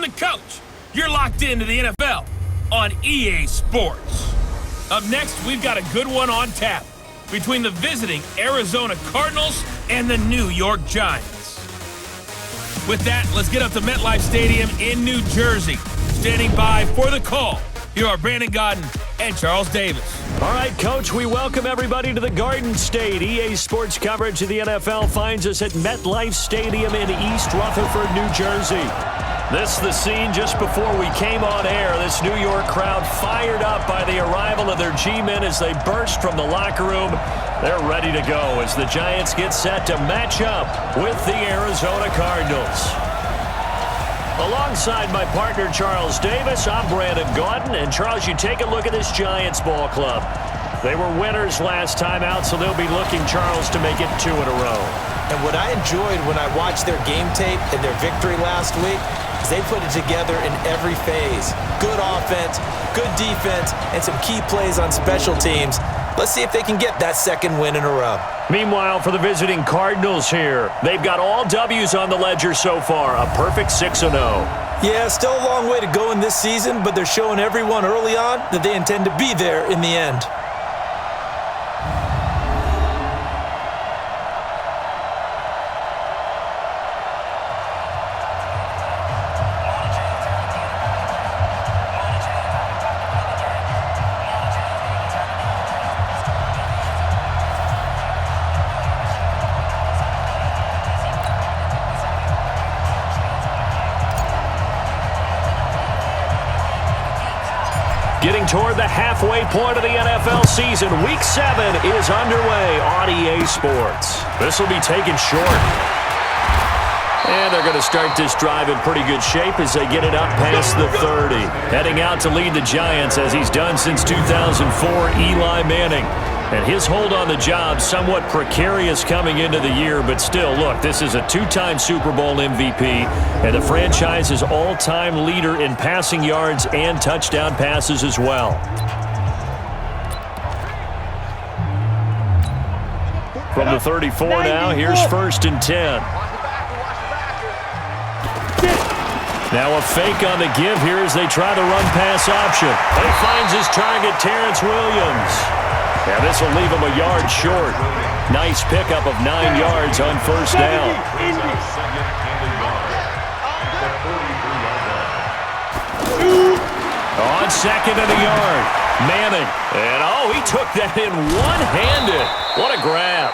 the coach. You're locked into the NFL on EA Sports. Up next, we've got a good one on tap between the visiting Arizona Cardinals and the New York Giants. With that, let's get up to MetLife Stadium in New Jersey. Standing by for the call, here are Brandon Godden and Charles Davis. All right, Coach, we welcome everybody to the Garden State. EA Sports coverage of the NFL finds us at MetLife Stadium in East Rutherford, New Jersey. This is the scene just before we came on air. This New York crowd fired up by the arrival of their G-men as they burst from the locker room. They're ready to go as the Giants get set to match up with the Arizona Cardinals. Alongside my partner, Charles Davis, I'm Brandon Godden. And, Charles, you take a look at this Giants ball club. They were winners last time out, so they'll be looking, Charles, to make it 2 in a row. And what I enjoyed when I watched their game tape and their victory last week is they put it together in every phase. Good offense, good defense, and some key plays on special teams. Let's see if they can get that second win in a row. Meanwhile, for the visiting Cardinals here, they've got all W's on the ledger so far, a perfect 6-0. Yeah, still a long way to go in this season, but they're showing everyone early on that they intend to be there in the end. Getting toward the halfway point of the NFL season, Week 7 is underway on EA Sports. This will be taken short. And they're going to start this drive in pretty good shape as they get it up past the 30. Heading out to lead the Giants, as he's done since 2004, Eli Manning. And his hold on the job somewhat precarious coming into the year, but still, look, this is a 2-time Super Bowl MVP and the franchise's all-time leader in passing yards and touchdown passes as well. From the 34 now, here's 1st and 10. Now a fake on the give here as they try the run-pass option. He finds his target, Terrence Williams. Yeah, this will leave him a yard short. Nice pickup of 9 yards on 1st down. On 2nd and a yard, Manning. And, he took that in one-handed. What a grab.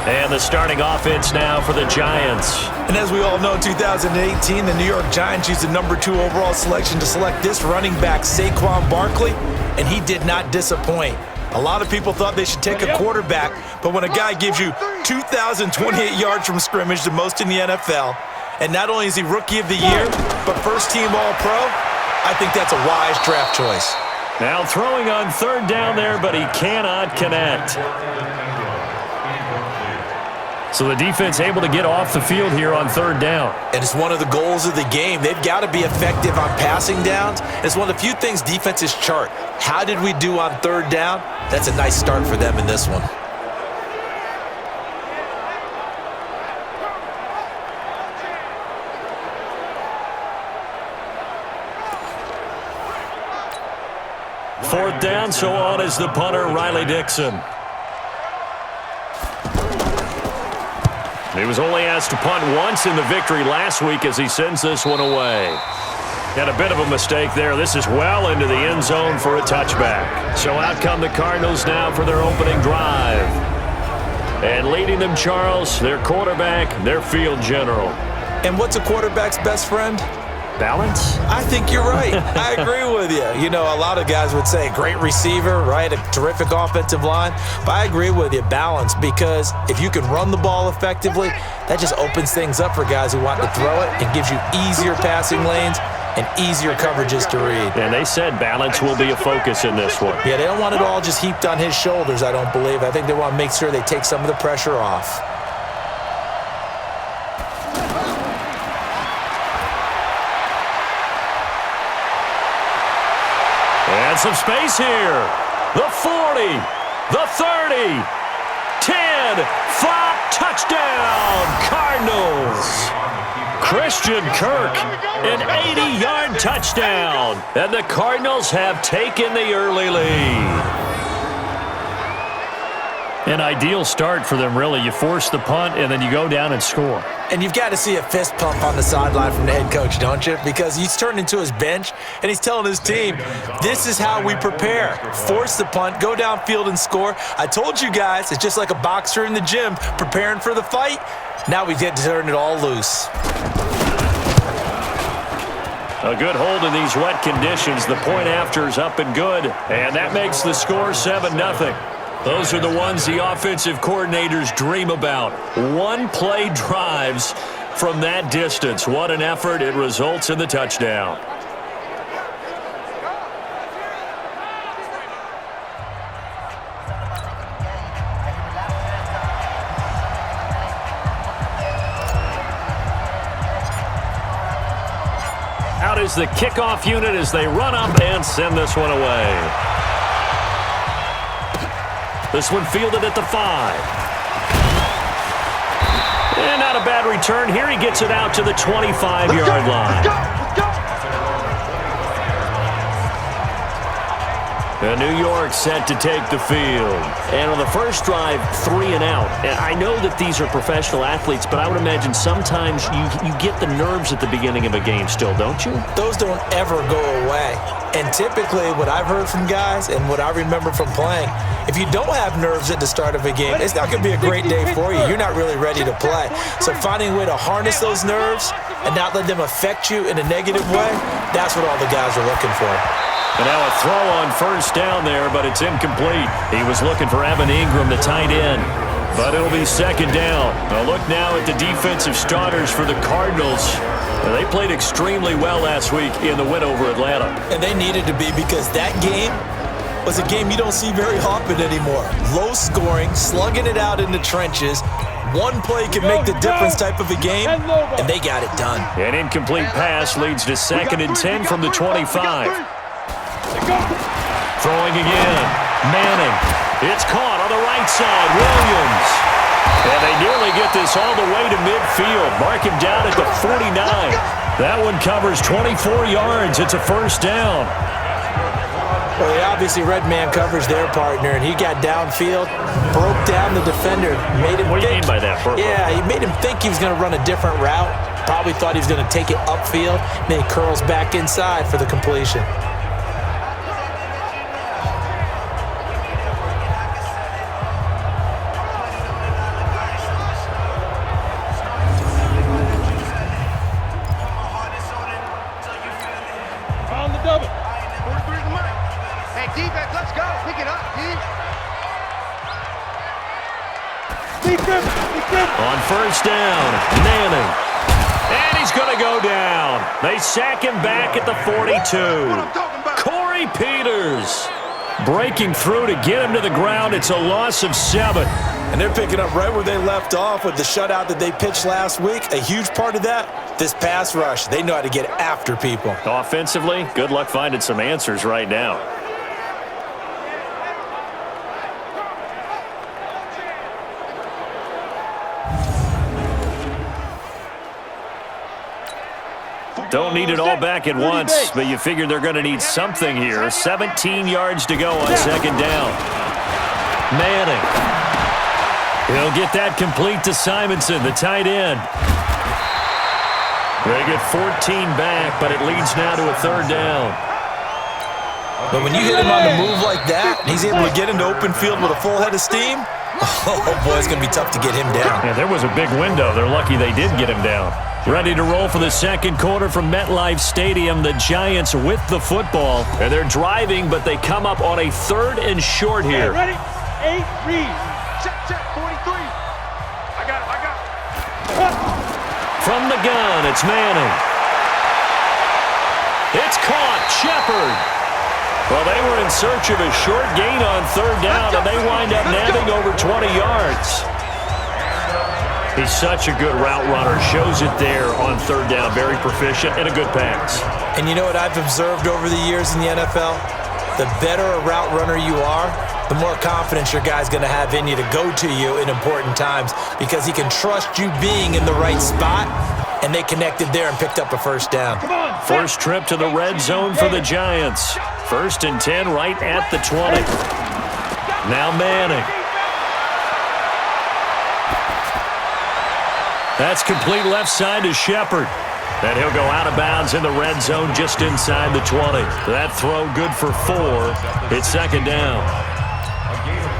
And the starting offense now for the Giants. And as we all know, 2018, the New York Giants used the #2 overall selection to select this running back, Saquon Barkley, and he did not disappoint. A lot of people thought they should take a quarterback, but when a guy gives you 2,028 yards from scrimmage, the most in the NFL, and not only is he Rookie of the Year, but first-team All-Pro, I think that's a wise draft choice. Now throwing on 3rd down there, but he cannot connect. So the defense able to get off the field here on 3rd down. And it's one of the goals of the game. They've got to be effective on passing downs. It's one of the few things defenses chart. How did we do on 3rd down? That's a nice start for them in this one. Fourth down, so on is the punter, Riley Dixon. He was only asked to punt once in the victory last week as he sends this one away. And a bit of a mistake there. This is well into the end zone for a touchback. So out come the Cardinals now for their opening drive. And leading them, Charles, their quarterback, their field general. And what's a quarterback's best friend? Balance? I think you're right. I agree with you. You know, a lot of guys would say great receiver, right? A terrific offensive line. But I agree with you, balance, because if you can run the ball effectively, that just opens things up for guys who want to throw it and gives you easier passing lanes and easier coverages to read. And they said balance will be a focus in this one. Yeah, they don't want it all just heaped on his shoulders, I don't believe. I think they want to make sure they take some of the pressure off. And some space here. The 40, the 30, 10, 5. Touchdown, Cardinals! Christian Kirk, an 80-yard touchdown. And the Cardinals have taken the early lead. An ideal start for them, really. You force the punt, and then you go down and score. And you've got to see a fist pump on the sideline from the head coach, don't you? Because he's turned into his bench, and he's telling his team, this is how we prepare. Force the punt, go downfield and score. I told you guys, it's just like a boxer in the gym preparing for the fight. Now we get to turn it all loose. A good hold in these wet conditions. The point after is up and good, and that makes the score 7-0. Those are the ones the offensive coordinators dream about. One-play drives from that distance. What an effort. It results in the touchdown. Out is the kickoff unit as they run up and send this one away. This one fielded at the 5. And not a bad return here. He gets it out to the 25-yard line. And New York set to take the field. And on the first drive, 3 and out. And I know that these are professional athletes, but I would imagine sometimes you get the nerves at the beginning of a game still, don't you? Those don't ever go away. And typically what I've heard from guys and what I remember from playing, if you don't have nerves at the start of a game, it's not going to be a great day for you. You're not really ready to play. So finding a way to harness those nerves and not let them affect you in a negative way, that's what all the guys are looking for. And now a throw on first down there, but it's incomplete. He was looking for Evan Ingram, the tight end. But it'll be second down. A look now at the defensive starters for the Cardinals. They played extremely well last week in the win over Atlanta. And they needed to be, because that game was a game you don't see very often anymore. Low scoring, slugging it out in the trenches. One play can make the difference type of a game, and they got it done. An incomplete pass leads to 2nd and 10 from the 25. Throwing again. Manning. It's caught on the right side. Williams. And they nearly get this all the way to midfield. Mark him down at the 49. That one covers 24 yards. It's a first down. Well, they obviously red man coverage their partner, and he got downfield, broke down the defender, made him What do you mean by that, Purple? Yeah, he made him think he was going to run a different route. Probably thought he was going to take it upfield, then he curls back inside for the completion. On first down, Manning. And he's going to go down. They sack him back at the 42. Corey Peters breaking through to get him to the ground. It's a loss of 7. And they're picking up right where they left off with the shutout that they pitched last week. A huge part of that, this pass rush. They know how to get after people. Offensively, good luck finding some answers right now. Don't need it all back at once, but you figure they're going to need something here. 17 yards to go on second down. Manning. He'll get that complete to Simonson, the tight end. They get 14 back, but it leads now to a third down. But when you hit him on the move like that, and he's able to get into open field with a full head of steam, oh boy, it's going to be tough to get him down. Yeah, there was a big window. They're lucky they did get him down. Ready to roll for the second quarter from MetLife Stadium. The Giants with the football. And they're driving, but they come up on a 3rd and short here. Ready? 8, read. Check, 43. I got it. From the gun, it's Manning. It's caught. Shepard. Well, they were in search of a short gain on third down, and they wind up nabbing over 20 yards. He's such a good route runner. Shows it there on third down. Very proficient and a good pass. And you know what I've observed over the years in the NFL? the better a route runner you are, the more confidence your guy's going to have in you to go to you in important times because he can trust you being in the right spot, and they connected there and picked up a first down. First trip to the red zone for the Giants. 1st and 10 right at the 20. Now Manning. That's complete left side to Shepard. And he'll go out of bounds in the red zone just inside the 20. That throw good for 4. It's 2nd down.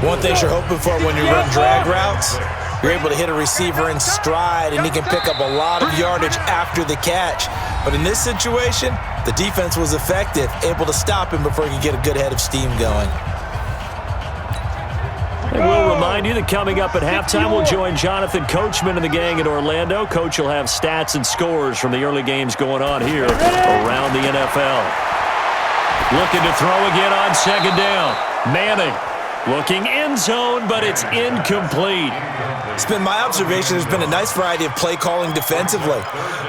One thing you're hoping for when you run drag routes, you're able to hit a receiver in stride, and he can pick up a lot of yardage after the catch. But in this situation, the defense was effective, able to stop him before he could get a good head of steam going. And we'll remind you that coming up at halftime, we'll join Jonathan Coachman and the gang in Orlando. Coach will have stats and scores from the early games going on here around the NFL. Looking to throw again on 2nd down. Manning looking end zone, but it's incomplete. It's been my observation there's been a nice variety of play calling defensively.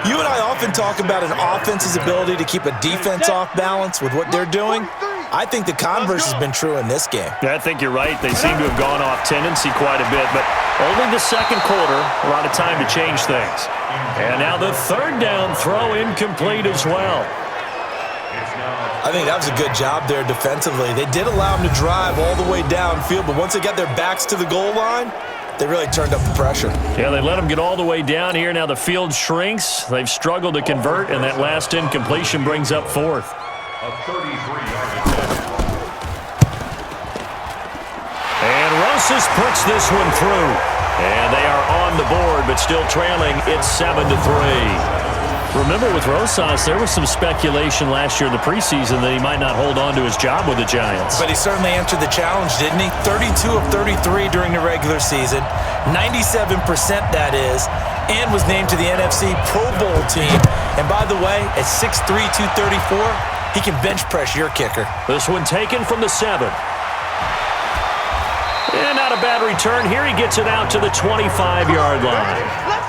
You and I often talk about an offense's ability to keep a defense off balance with what they're doing. I think the converse has been true in this game. I think you're right. They seem to have gone off tendency quite a bit, but only the 2nd quarter, a lot of time to change things. And now the 3rd down throw incomplete as well. I think that was a good job there defensively. They did allow them to drive all the way downfield, but once they got their backs to the goal line, they really turned up the pressure. Yeah, they let them get all the way down here. Now the field shrinks. They've struggled to convert, and that last incompletion brings up 4th. And Rosas puts this one through. And they are on the board, but still trailing. It's 7-3. Remember, with Rosas, there was some speculation last year in the preseason that he might not hold on to his job with the Giants. But he certainly answered the challenge, didn't he? 32 of 33 during the regular season, 97% that is, and was named to the NFC Pro Bowl team. And by the way, at 6'3", 234, he can bench press your kicker. This one taken from the 7. And not a bad return. Here he gets it out to the 25-yard line.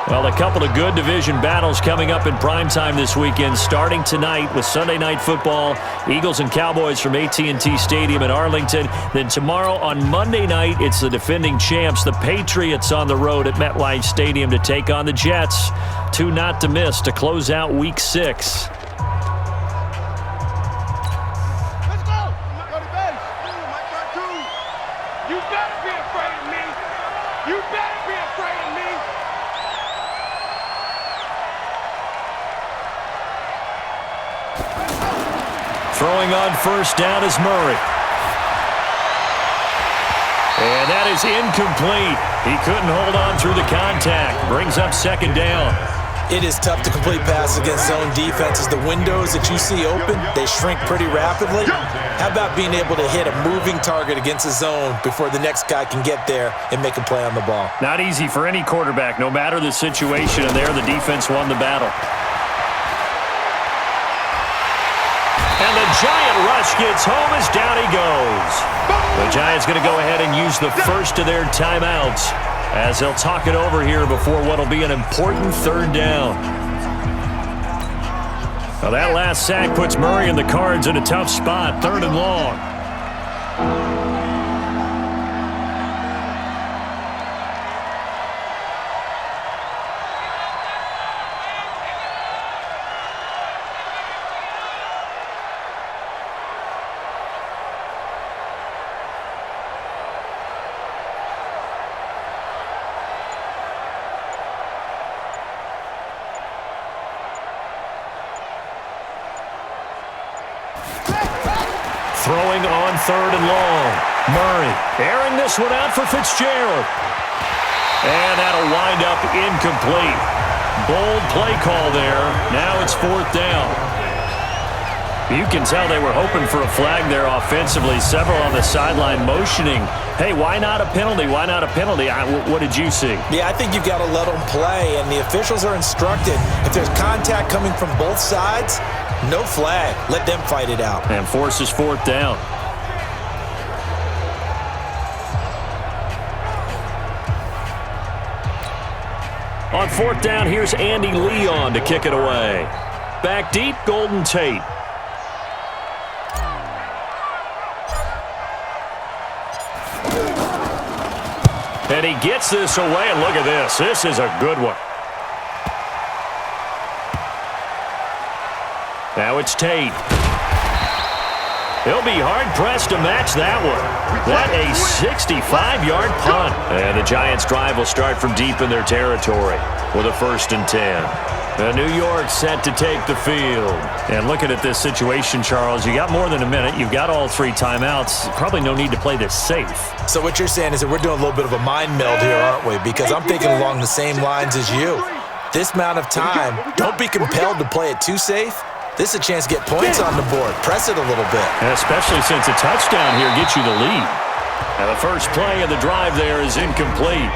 Well, a couple of good division battles coming up in primetime this weekend, starting tonight with Sunday Night Football, Eagles and Cowboys from AT&T Stadium in Arlington. Then tomorrow on Monday night, it's the defending champs, the Patriots, on the road at MetLife Stadium to take on the Jets. 2 not to miss to close out Week 6. Throwing on 1st down is Murray. And that is incomplete. He couldn't hold on through the contact. Brings up 2nd down. It is tough to complete passes against zone defenses. The windows that you see open, they shrink pretty rapidly. How about being able to hit a moving target against a zone before the next guy can get there and make a play on the ball? Not easy for any quarterback, no matter the situation, and there the defense won the battle. And the Giant rush gets home as down he goes. The Giants going to go ahead and use the first of their timeouts as they'll talk it over here before what will be an important 3rd down. Now that last sack puts Murray and the Cards in a tough spot, 3rd and long. Throwing on 3rd and long. Murray airing this one out for Fitzgerald. And that'll wind up incomplete. Bold play call there. Now it's 4th down. You can tell they were hoping for a flag there offensively. Several on the sideline motioning. Hey, why not a penalty? Why not a penalty? What did you see? Yeah, I think you've got to let them play, and the officials are instructed. If there's contact coming from both sides, no flag. Let them fight it out. And forces 4th down. On 4th down, here's Andy Leon to kick it away. back deep, Golden Tate. And he gets this away, and look at this. This is a good one. Now it's Tate. He'll be hard-pressed to match that one. That a 65-yard punt. And the Giants' drive will start from deep in their territory with a 1st and 10. And New York set to take the field. And looking at this situation, Charles, you got more than a minute. You've got all 3 timeouts. Probably no need to play this safe. So what you're saying is that we're doing a little bit of a mind meld here, aren't we? Because I'm thinking along the same lines as you. This amount of time, don't be compelled to play it too safe. This is a chance to get points on the board. Press it a little bit. And especially since a touchdown here gets you the lead. And the first play of the drive there is incomplete.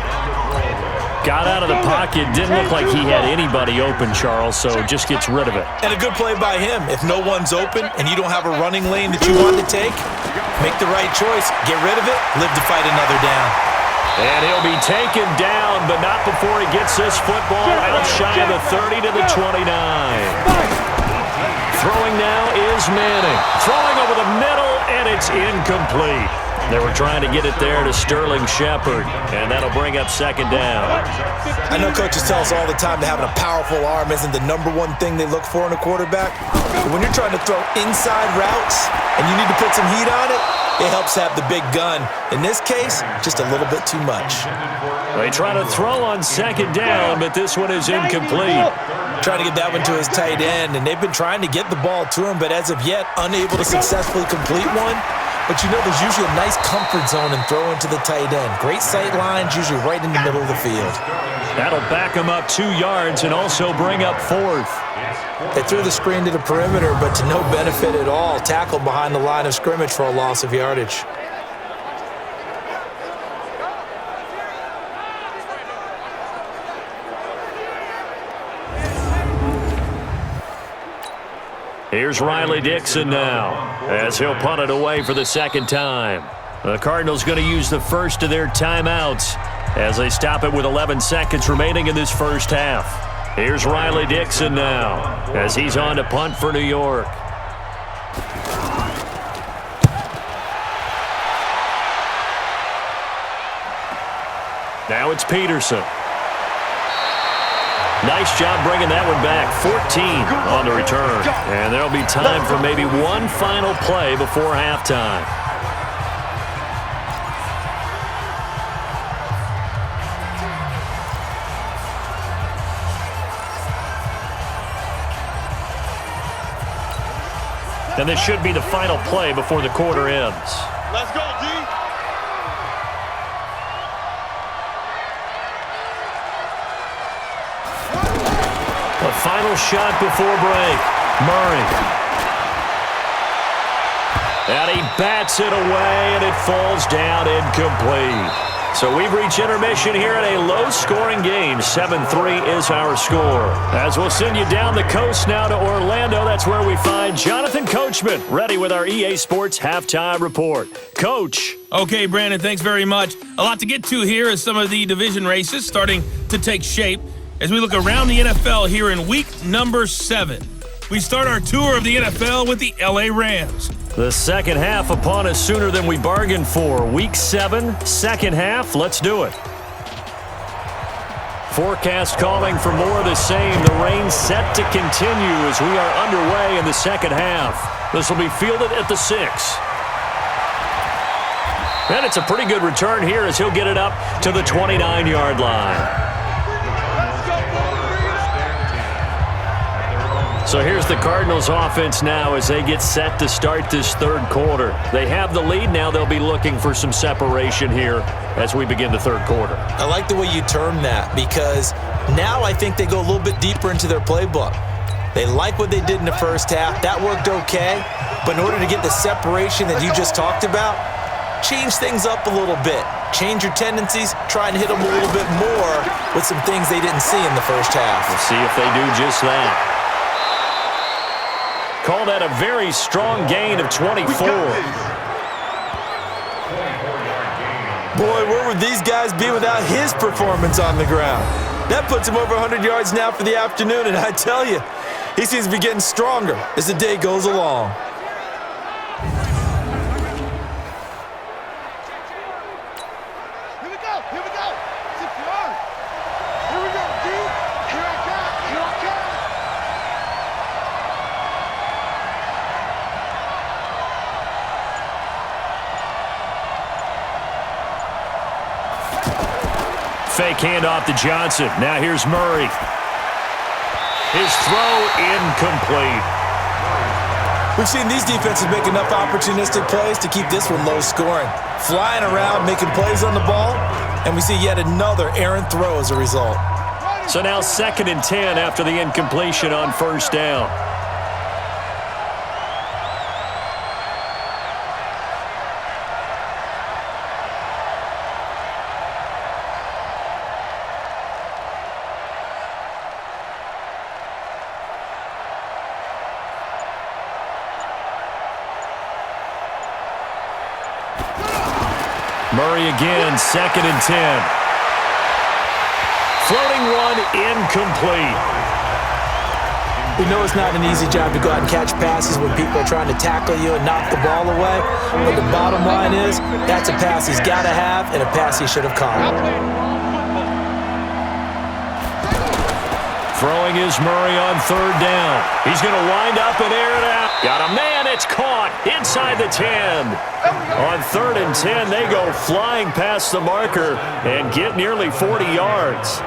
Got out of the pocket. Didn't look like he had anybody open, Charles, so just gets rid of it. And a good play by him. If no one's open and you don't have a running lane that you want to take, make the right choice. Get rid of it. Live to fight another down. And he'll be taken down, but not before he gets this football out shy of the 30 to the 29. Throwing now is Manning. Throwing over the middle, and it's incomplete. They were trying to get it there to Sterling Shepard, and that'll bring up 2nd down. I know coaches tell us all the time that having a powerful arm isn't the #1 thing they look for in a quarterback. But when you're trying to throw inside routes and you need to put some heat on it, it helps have the big gun. In this case, just a little bit too much. They try to throw on 2nd down, but this one is incomplete. Trying to get that one to his tight end, and they've been trying to get the ball to him, but as of yet, unable to successfully complete one. But you know there's usually a nice comfort zone in throwing to the tight end. Great sight lines, usually right in the middle of the field. That'll back him up 2 yards and also bring up 4th. They threw the screen to the perimeter, but to no benefit at all. Tackled behind the line of scrimmage for a loss of yardage. Here's Riley Dixon now, as he'll punt it away for the 2nd time. The Cardinals going to use the first of their timeouts as they stop it with 11 seconds remaining in this first half. Here's Riley Dixon now, as he's on to punt for New York. Now it's Peterson. Nice job bringing that one back. 14 on the return. And there'll be time for maybe one final play before halftime. And this should be the final play before the quarter ends. Let's go, D. The final shot before break. Murray. And he bats it away, and it falls down incomplete. So we've reached intermission here in a low-scoring game. 7-3 is our score. As we'll send you down the coast now to Orlando, that's where we find Jonathan Coachman, ready with our EA Sports Halftime Report. Coach. Okay, Brandon, thanks very much. A lot to get to here as some of the division races starting to take shape as we look around the NFL here in week number 7. We start our tour of the NFL with the LA Rams. The second half upon us sooner than we bargained for. Week 7, second half. Let's do it. Forecast calling for more of the same. The rain set to continue as we are underway in the second half. This will be fielded at the 6. And it's a pretty good return here as he'll get it up to the 29-yard line. So here's the Cardinals offense now as they get set to start this third quarter. They have the lead now. They'll be looking for some separation here as we begin the third quarter. I like the way you term that because now I think they go a little bit deeper into their playbook. They like what they did in the first half. That worked okay. But in order to get the separation that you just talked about, change things up a little bit. Change your tendencies. Try and hit them a little bit more with some things they didn't see in the first half. We'll see if they do just that. Call that a very strong gain of 24. Boy, where would these guys be without his performance on the ground? That puts him over 100 yards now for the afternoon, and I tell you, He seems to be getting stronger as the day goes along. Here we go. CPR. Here we go, dude. Here I come. Fake handoff to Johnson. Now here's Murray. His throw incomplete. We've seen these defenses make enough opportunistic plays to keep this one low scoring. Flying around, making plays on the ball, and we see yet another errant throw as a result. So now 2nd and 10 after the incompletion on first down. Murray again, 2nd and 10. Floating one, incomplete. We know it's not an easy job to go out and catch passes when people are trying to tackle you and knock the ball away. But the bottom line is, that's a pass he's got to have and a pass he should have caught. Throwing is Murray on 3rd down. He's going to wind up and air it out. Got a man, it's caught inside the 10. On 3rd and 10, they go flying past the marker and get nearly 40 yards.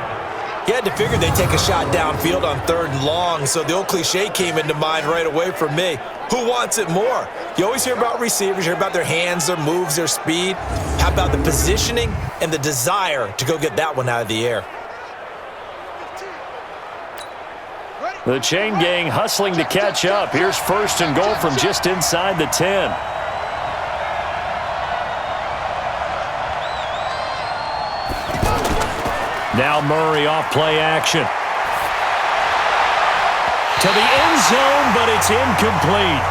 You had to figure they'd take a shot downfield on 3rd and long, so the old cliche came into mind right away for me. Who wants it more? You always hear about receivers, you hear about their hands, their moves, their speed. How about the positioning and the desire to go get that one out of the air? The chain gang hustling to catch up. Here's 1st and goal from just inside the 10. Now Murray off play action. To the end zone, but it's incomplete.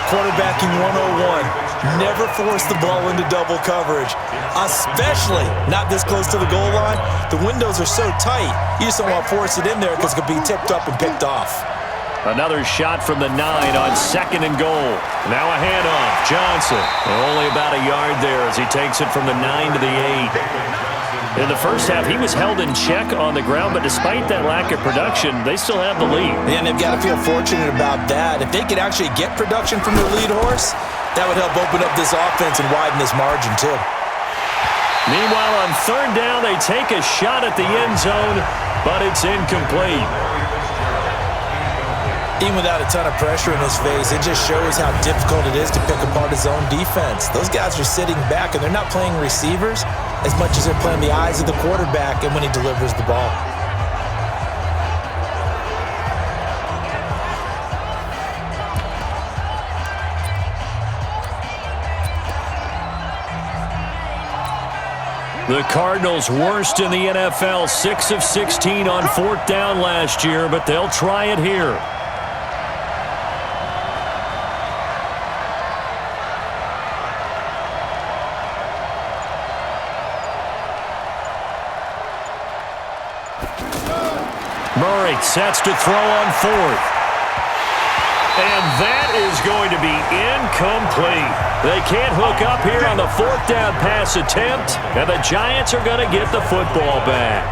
Quarterbacking 101. Never force the ball into double coverage, especially not this close to the goal line. The windows are so tight, you just don't want to force it in there because it could be tipped up and picked off. Another shot from the 9 on 2nd and goal. Now a handoff. Johnson. Only about a yard there as he takes it from the 9 to the 8. In the first half, he was held in check on the ground, but despite that lack of production, they still have the lead. And they've got to feel fortunate about that. If they could actually get production from their lead horse, that would help open up this offense and widen this margin too. Meanwhile, on 3rd down, they take a shot at the end zone, but it's incomplete. Even without a ton of pressure in his face, it just shows how difficult it is to pick apart his own defense. Those guys are sitting back, and they're not playing receivers as much as they're playing the eyes of the quarterback and when he delivers the ball. The Cardinals worst in the NFL, 6 of 16 on 4th down last year, but they'll try it here. Murray sets to throw on 4th. And that is going to be incomplete. They can't hook up here on the 4th down pass attempt, and the Giants are going to get the football back.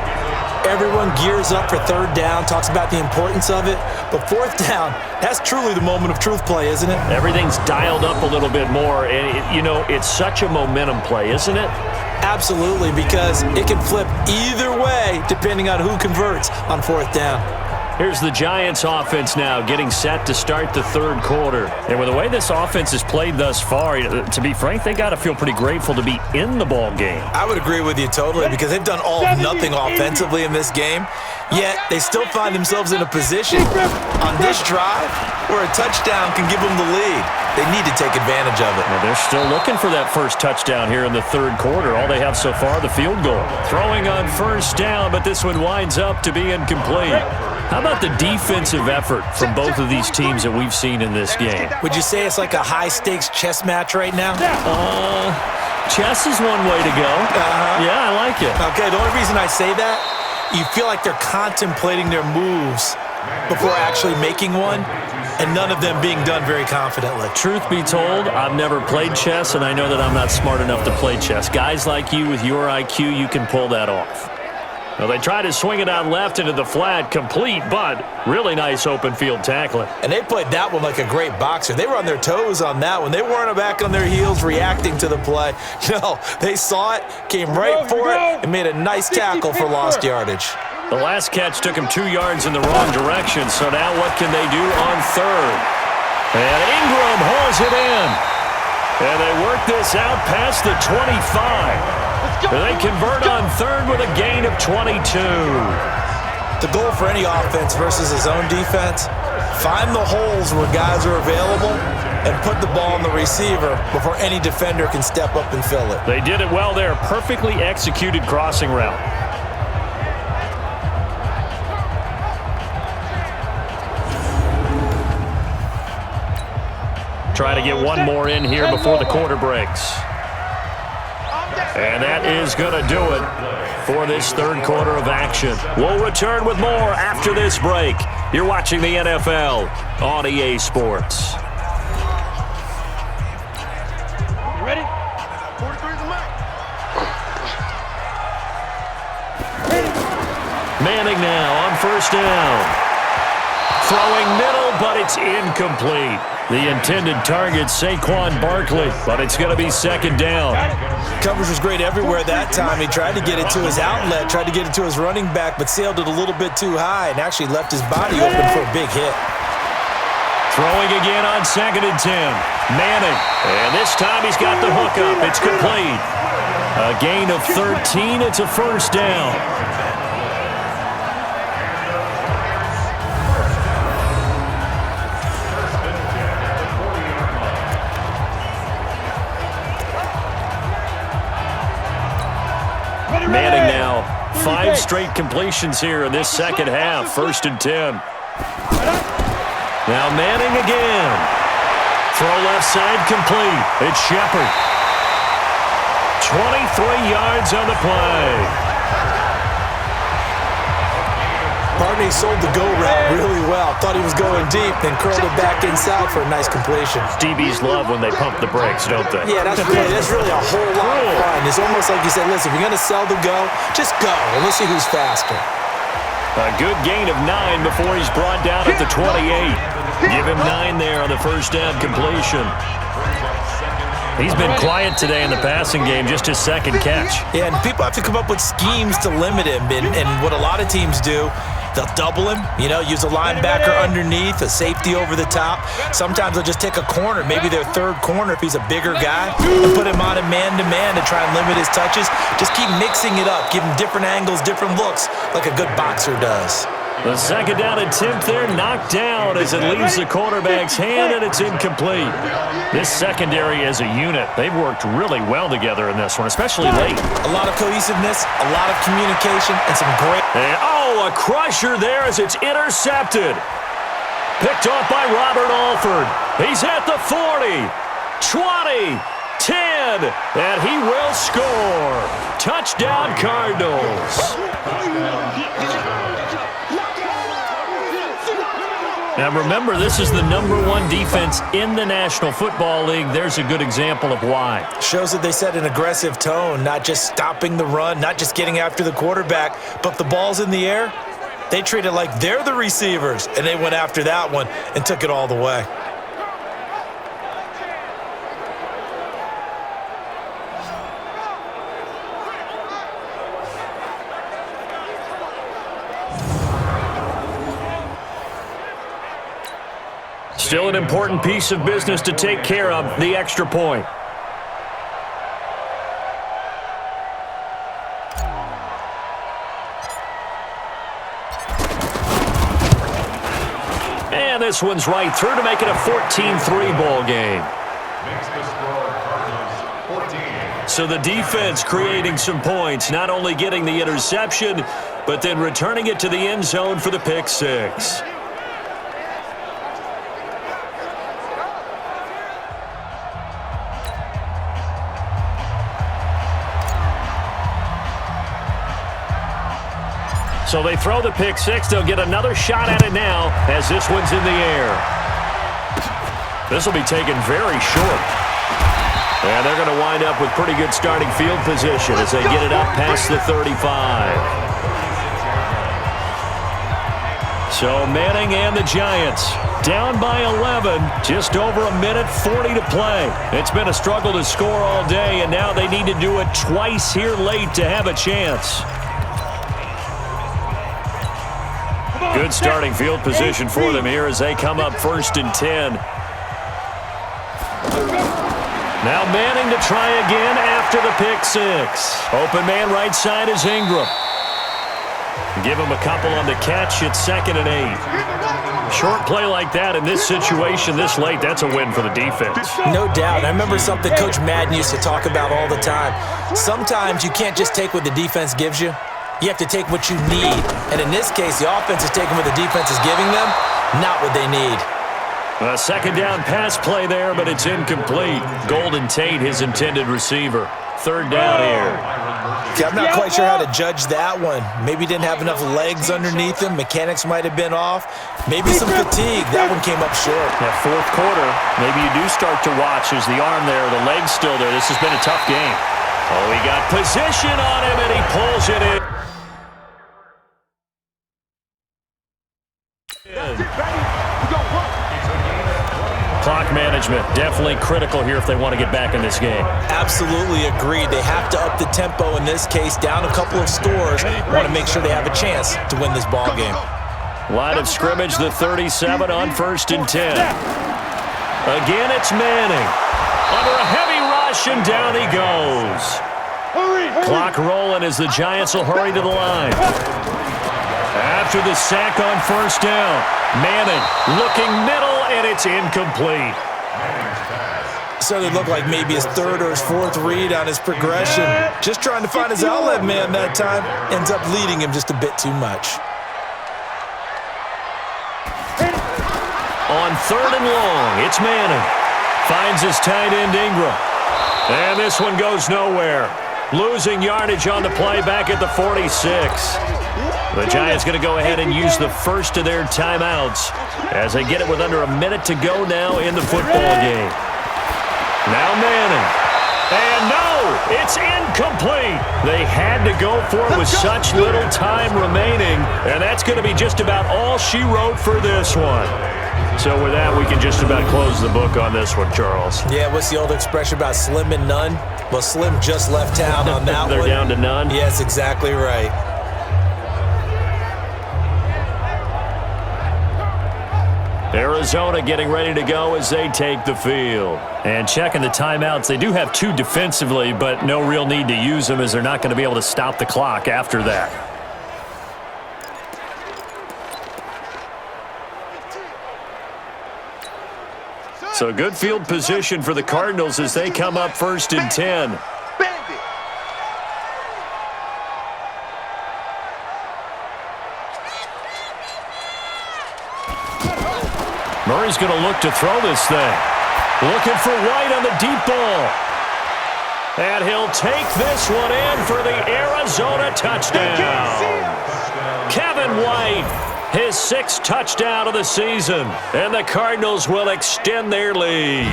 Everyone gears up for 3rd down, talks about the importance of it, but 4th down, that's truly the moment of truth play, isn't it? Everything's dialed up a little bit more, and, it's such a momentum play, isn't it? Absolutely, because it can flip either way depending on who converts on 4th down. Here's the Giants offense now getting set to start the 3rd quarter. And with the way this offense has played thus far, to be frank, they got to feel pretty grateful to be in the ball game. I would agree with you totally because they've done all of nothing offensively in this game, yet they still find themselves in a position on this drive where a touchdown can give them the lead. They need to take advantage of it. Well, they're still looking for that first touchdown here in the 3rd quarter. All they have so far, the field goal. Throwing on 1st down, but this one winds up to be incomplete. How about the defensive effort from both of these teams that we've seen in this game? Would you say it's like a high-stakes chess match right now? Chess is one way to go. Yeah, I like it. Okay, the only reason I say that, you feel like they're contemplating their moves before actually making one, and none of them being done very confidently. Truth be told, I've never played chess, and I know that I'm not smart enough to play chess. Guys like you with your IQ, you can pull that off. Well, they try to swing it out left into the flat, complete, but really nice open field tackling. And they played that one like a great boxer. They were on their toes on that one. They weren't back on their heels reacting to the play. No, they saw it, came right for it, and made a nice tackle for lost yardage. The last catch took him 2 yards in the wrong direction, so now what can they do on third? And Ingram hauls it in. And they work this out past the 25. They convert on third with a gain of 22. The goal for any offense versus his own defense, find the holes where guys are available and put the ball on the receiver before any defender can step up and fill it. They did it well there. Perfectly executed crossing route. Try to get one more in here before the quarter breaks. And that is going to do it for this third quarter of action. We'll return with more after this break. You're watching the NFL on EA Sports. You ready? 43 is the mark. Manning now on first down. Throwing middle, but it's incomplete. The intended target, Saquon Barkley, but it's going to be second down. Coverage was great everywhere that time. He tried to get it to his outlet, tried to get it to his running back, but sailed it a little bit too high and actually left his body open for a big hit. Throwing again on 2nd and 10. Manning, and this time he's got the hook up. It's complete. A gain of 13. It's a first down. Manning now, 5 straight completions here in this second half. 1st and 10. Now Manning again. Throw left side complete. It's Shepard. 23 yards on the play. Barney sold the go route really well. Thought he was going deep, then curled it back inside for a nice completion. DBs love when they pump the brakes, don't they? Yeah, that's really a whole lot of fun. It's almost like you said, listen, if you're going to sell the go, just go, and let's see who's faster. A good gain of 9 before he's brought down at the 28. Give him 9 there on the first down completion. He's been quiet today in the passing game, just his second catch. Yeah, and people have to come up with schemes to limit him, and what a lot of teams do, they'll double him, use a linebacker underneath, a safety over the top. Sometimes they'll just take a corner, maybe their third corner if he's a bigger guy, and put him on a man-to-man to try and limit his touches. Just keep mixing it up, give him different angles, different looks, like a good boxer does. The second down attempt there knocked down as it leaves the quarterback's hand, and it's incomplete. This secondary as a unit, they've worked really well together in this one, especially late. A lot of cohesiveness, a lot of communication, and some great... And, a crusher there as it's intercepted. Picked off by Robert Alford. He's at the 40, 20, 10, and he will score. Touchdown, Cardinals. Now remember, this is the #1 defense in the National Football League. There's a good example of why. Shows that they set an aggressive tone, not just stopping the run, not just getting after the quarterback, but if the ball's in the air, they treat it like they're the receivers, and they went after that one and took it all the way. Still an important piece of business to take care of, the extra point. And this one's right through to make it a 14-3 ball game. So the defense creating some points, not only getting the interception, but then returning it to the end zone for the pick six. So they throw the pick six. They'll get another shot at it now as this one's in the air. This will be taken very short. And they're going to wind up with pretty good starting field position as they get it up past the 35. So Manning and the Giants down by 11, just over a minute 40 to play. It's been a struggle to score all day, and now they need to do it twice here late to have a chance. Good starting field position for them here as they come up 1st and 10. Now Manning to try again after the pick six. Open man right side is Ingram. Give him a couple on the catch. It's 2nd and 8. Short play like that in this situation this late, that's a win for the defense. No doubt. I remember something Coach Madden used to talk about all the time. Sometimes you can't just take what the defense gives you. You have to take what you need. And in this case, the offense is taking what the defense is giving them, not what they need. A 2nd down pass play there, but it's incomplete. Golden Tate, his intended receiver. 3rd down here. I'm not quite sure how to judge that one. Maybe didn't have enough legs underneath him. Mechanics might have been off. Maybe some fatigue. That one came up short. That 4th quarter, maybe you do start to watch as the arm there, the leg's still there. This has been a tough game. Oh, he got position on him, and he pulls it in. Clock management, definitely critical here if they want to get back in this game. Absolutely agreed. They have to up the tempo in this case, down a couple of scores. Want to make sure they have a chance to win this ball game. Line of scrimmage, the 37 on 1st and 10. Again, it's Manning. Under a heavy rush, and down he goes. Clock rolling as the Giants will hurry to the line. After the sack on 1st down, Manning looking middle, and it's incomplete. So it looked like maybe his 3rd or his 4th read on his progression. Just trying to find his outlet man that time. Ends up leading him just a bit too much. On 3rd and long, it's Manning. Finds his tight end Ingram. And this one goes nowhere. Losing yardage on the play back at the 46. The Giants going to go ahead and use the first of their timeouts as they get it with under a minute to go now in the football game. Now Manning. And no, it's incomplete. They had to go for it with such little time remaining, and that's going to be just about all she wrote for this one. So with that, we can just about close the book on this one, Charles. Yeah, what's the old expression about slim and none? Well, Slim just left town on that They're one. They're down to none? Yes, exactly right. Arizona getting ready to go as they take the field. And checking the timeouts, they do have 2 defensively, but no real need to use them as they're not going to be able to stop the clock after that. So good field position for the Cardinals as they come up 1st and 10. Murray's going to look to throw this thing. Looking for White on the deep ball. And he'll take this one in for the Arizona touchdown. Kevin White, his 6th touchdown of the season. And the Cardinals will extend their lead.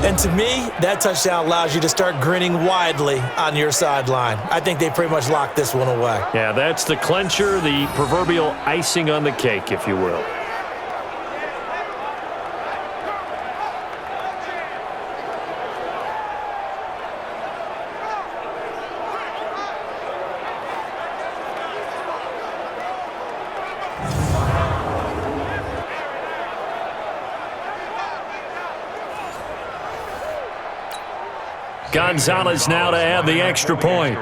And to me, that touchdown allows you to start grinning widely on your sideline. I think they pretty much locked this one away. Yeah, that's the clincher, the proverbial icing on the cake, if you will. Gonzalez now to have the extra point.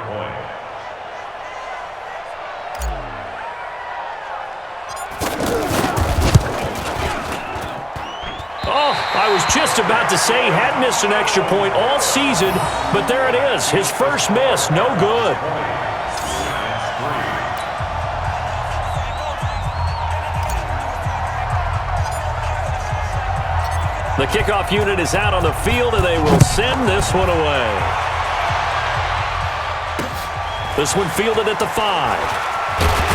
Oh, I was just about to say he had missed an extra point all season, but there it is. His first miss, no good. The kickoff unit is out on the field, and they will send this one away. This one fielded at the 5.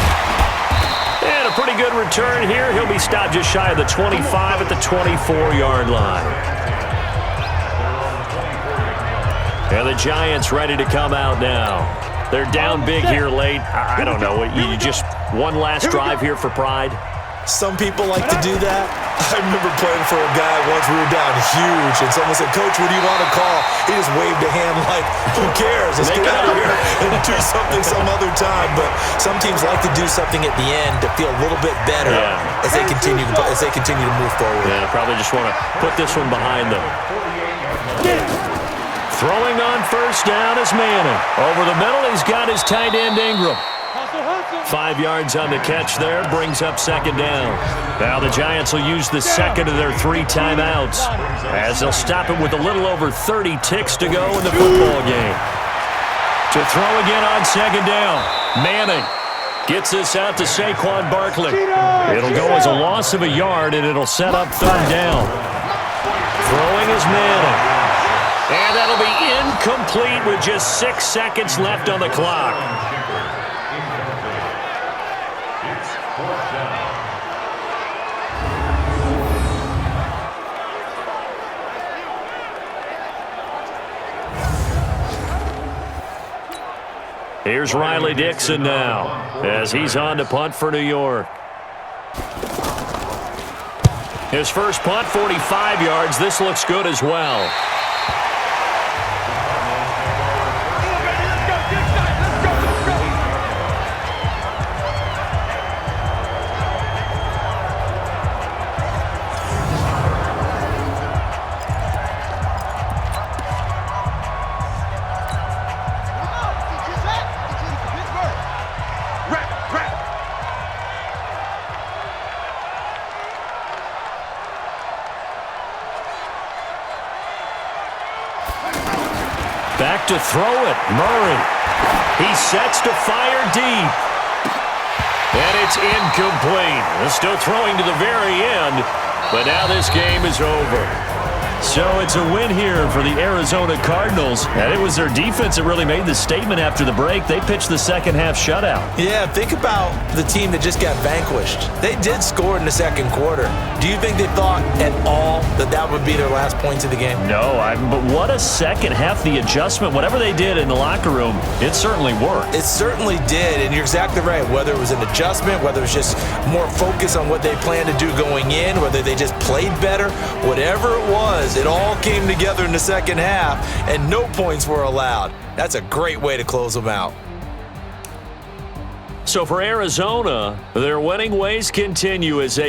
pretty good return here. He'll be stopped just shy of the 25 at the 24-yard line. And the Giants ready to come out now. They're down big here late. I don't know. You just one last drive here for pride? Some people like to do that. I remember playing for a guy once. We were down huge, and someone said, "Coach, what do you want to call?" He just waved a hand like, "Who cares? Let's get out of here and do something some other time." But some teams like to do something at the end to feel a little bit better as they continue to move forward. Yeah, probably just want to put this one behind them. Throwing on first down is Manning. Over the middle, he's got his tight end Ingram. 5 yards on the catch there, brings up second down. Now the Giants will use the second of their 3 timeouts as they'll stop it with a little over 30 ticks to go in the football game. To throw again on second down, Manning gets this out to Saquon Barkley. It'll go as a loss of a yard, and it'll set up third down. Throwing is Manning. And that'll be incomplete with just 6 seconds left on the clock. Here's Riley Dixon now as he's on to punt for New York. His first punt, 45 yards. This looks good as well. Back to throw it, Murray. He sets to fire deep. And it's incomplete. They're still throwing to the very end, but now this game is over. So it's a win here for the Arizona Cardinals. And it was their defense that really made the statement after the break. They pitched the second half shutout. Yeah, think about the team that just got vanquished. They did score in the second quarter. Do you think they thought at all that that would be their last points of the game? No, but what a second half. The adjustment, whatever they did in the locker room, it certainly worked. It certainly did, and you're exactly right. Whether it was an adjustment, whether it was just more focus on what they planned to do going in, whether they just played better, whatever it was, it all came together in the second half, and no points were allowed. That's a great way to close them out. So for Arizona, their winning ways continue as they